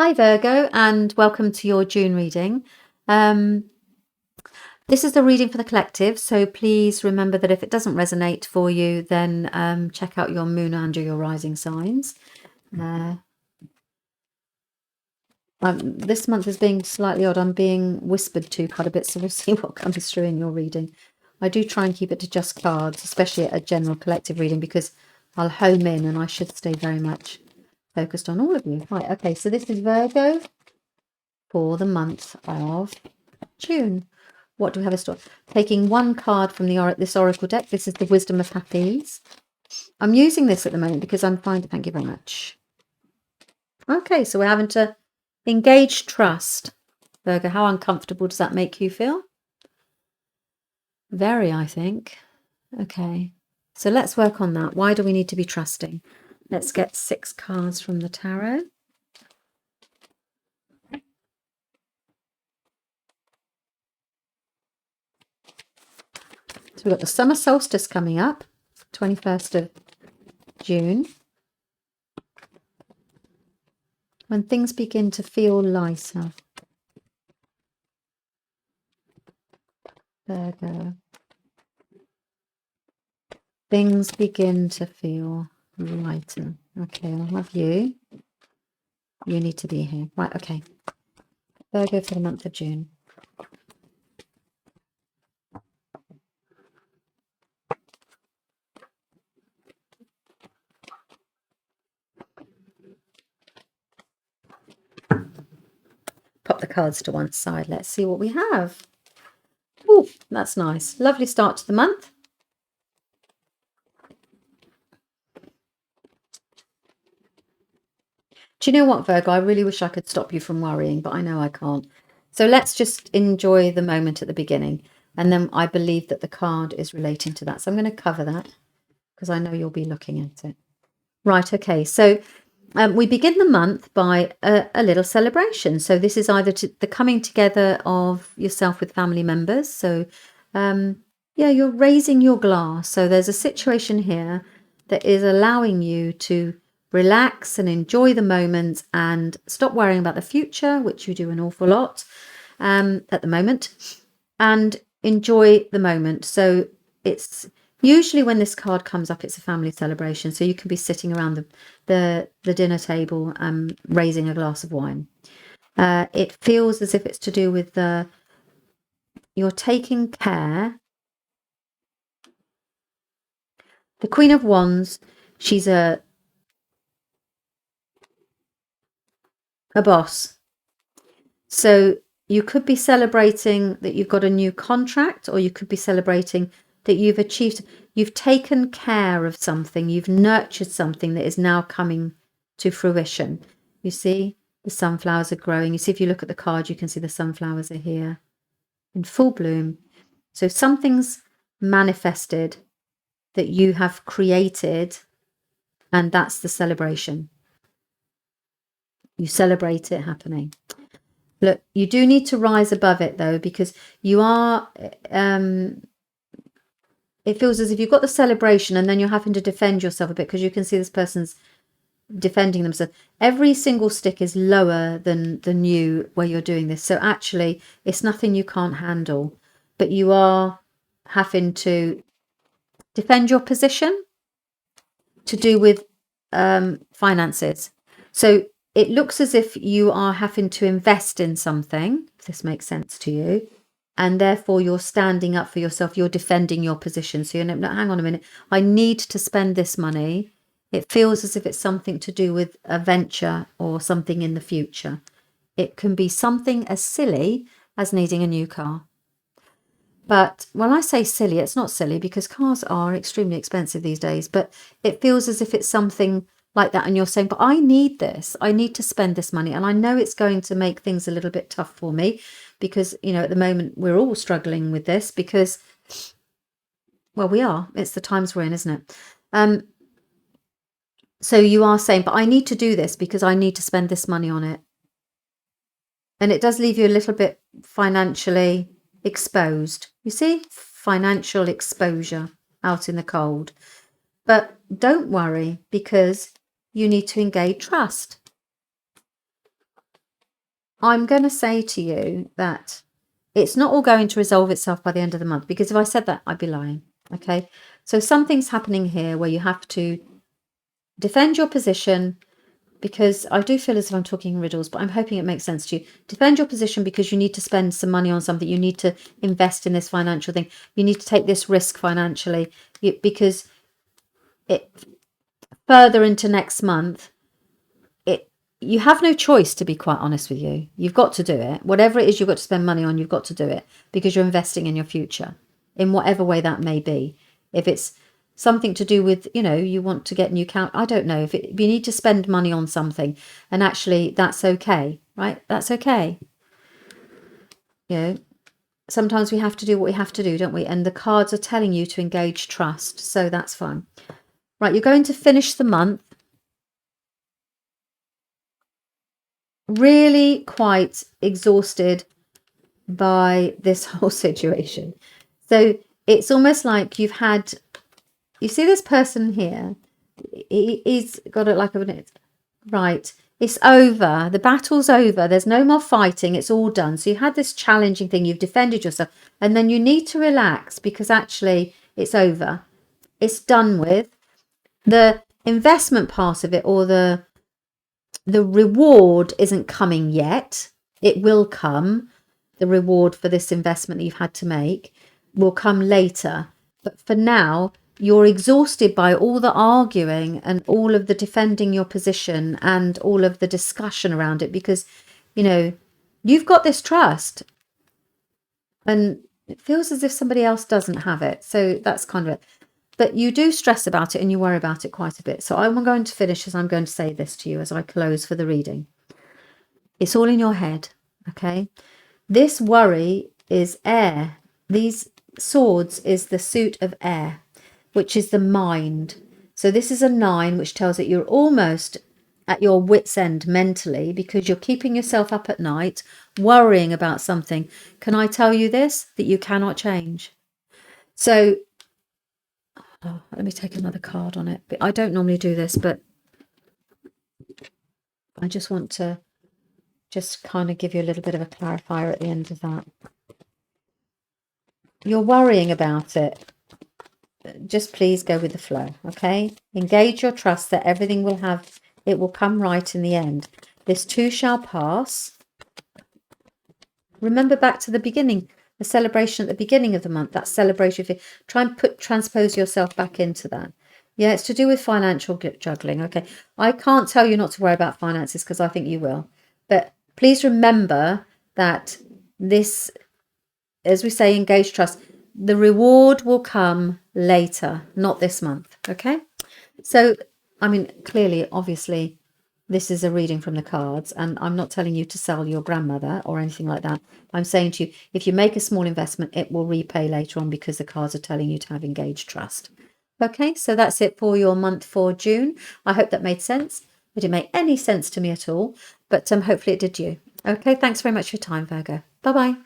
Hi Virgo, and welcome to your June reading. Um, this is the reading for the collective, so please remember that if it doesn't resonate for you, then check out your moon and your rising signs. This month is being slightly odd. I'm being whispered to quite a bit, so we'll see what comes through in your reading. I do try and keep it to just cards, especially at a general collective reading, because I'll home in and I should stay very much focused on all of you. Right, okay, so this is Virgo for the month of June. What do we have in store? Taking one card from this oracle deck. This is the Wisdom of Happy. I'm using this at the moment because I'm finding. Thank you very much. Okay, so we're having to engage trust. Virgo, how uncomfortable does that make you feel? Very, I think. Okay, so let's work on that. Why do we need to be trusting? Let's get 6 cards from the tarot. So we've got the summer solstice coming up, 21st of June. When things begin to feel lighter. Virgo. Things begin to feel lighter. Okay, I'll have you. You need to be here. Right, okay. Virgo for the month of June. Pop the cards to one side. Let's see what we have. Oh, that's nice. Lovely start to the month. Do you know what, Virgo? I really wish I could stop you from worrying, but I know I can't. So let's just enjoy the moment at the beginning. And then I believe that the card is relating to that. So I'm going to cover that because I know you'll be looking at it. Right, okay. So we begin the month by a little celebration. So this is either the coming together of yourself with family members. So yeah, you're raising your glass. So there's a situation here that is allowing you to relax and enjoy the moment and stop worrying about the future, which you do an awful lot at the moment, and enjoy the moment. So it's usually when this card comes up, it's a family celebration. So you can be sitting around the dinner table raising a glass of wine. It feels as if it's to do with you're taking care. The Queen of Wands, she's a boss. So you could be celebrating that you've got a new contract, or you could be celebrating that you've achieved, you've taken care of something, you've nurtured something that is now coming to fruition. You see, the sunflowers are growing. You see, if you look at the card, you can see the sunflowers are here in full bloom. So something's manifested that you have created, and that's the celebration. You celebrate it happening. Look, you do need to rise above it, though, because you are, it feels as if you've got the celebration and then you're having to defend yourself a bit, because you can see this person's defending themselves. Every single stick is lower than you where you're doing this. So actually, it's nothing you can't handle, but you are having to defend your position to do with finances. So it looks as if you are having to invest in something, if this makes sense to you, and therefore you're standing up for yourself, you're defending your position. So you're no, hang on a minute, I need to spend this money. It feels as if it's something to do with a venture or something in the future. It can be something as silly as needing a new car. But when I say silly, it's not silly, because cars are extremely expensive these days, but it feels as if it's something like that. And you're saying, but I need this, I need to spend this money. And I know it's going to make things a little bit tough for me because, you know, at the moment we're all struggling with this because, well, we are, it's the times we're in, isn't it? So you are saying, but I need to do this because I need to spend this money on it. And it does leave you a little bit financially exposed. You see, financial exposure out in the cold. But don't worry, because you need to engage trust. I'm going to say to you that it's not all going to resolve itself by the end of the month, because if I said that, I'd be lying. Okay. So something's happening here where you have to defend your position, because I do feel as if I'm talking in riddles, but I'm hoping it makes sense to you. Defend your position because you need to spend some money on something. You need to invest in this financial thing. You need to take this risk financially, because it further into next month, you have no choice, to be quite honest with you. You've got to do it. Whatever it is you've got to spend money on, you've got to do it, because you're investing in your future in whatever way that may be. If it's something to do with, you want to get new count, I don't know. If you need to spend money on something, and actually that's okay, right? That's okay. Sometimes we have to do what we have to do, don't we? And the cards are telling you to engage trust. So that's fine. Right, you're going to finish the month really quite exhausted by this whole situation. So it's almost like you see this person here, he's got it like a minute. Right, it's over. The battle's over. There's no more fighting. It's all done. So you had this challenging thing. You've defended yourself. And then you need to relax, because actually it's over. It's done with. The investment part of it, or the reward, isn't coming yet. It will come. The reward for this investment that you've had to make will come later. But for now, you're exhausted by all the arguing and all of the defending your position and all of the discussion around it, because, you've got this trust and it feels as if somebody else doesn't have it. So that's kind of it. But you do stress about it and you worry about it quite a bit. So I'm going to finish as I'm going to say this to you as I close for the reading. It's all in your head, okay? This worry is air. These swords is the suit of air, which is the mind. So this is a 9, which tells that you're almost at your wit's end mentally, because you're keeping yourself up at night, worrying about something. Can I tell you this? That you cannot change. So let me take another card on it. I don't normally do this, but I just want to kind of give you a little bit of a clarifier at the end of that. You're worrying about it. Just please go with the flow, okay? Engage your trust that everything will come right in the end. This too shall pass. Remember back to the beginning, the celebration at the beginning of the month, that celebration. Try and transpose yourself back into that. Yeah, it's to do with financial juggling. Okay, I can't tell you not to worry about finances, because I think you will. But please remember that this, as we say, engage trust. The reward will come later, not this month. Okay, so clearly, obviously, this is a reading from the cards, and I'm not telling you to sell your grandmother or anything like that. I'm saying to you, if you make a small investment, it will repay later on, because the cards are telling you to have engaged trust. Okay, so that's it for your month for June. I hope that made sense. It didn't make any sense to me at all, but hopefully it did you. Okay, thanks very much for your time, Virgo. Bye-bye.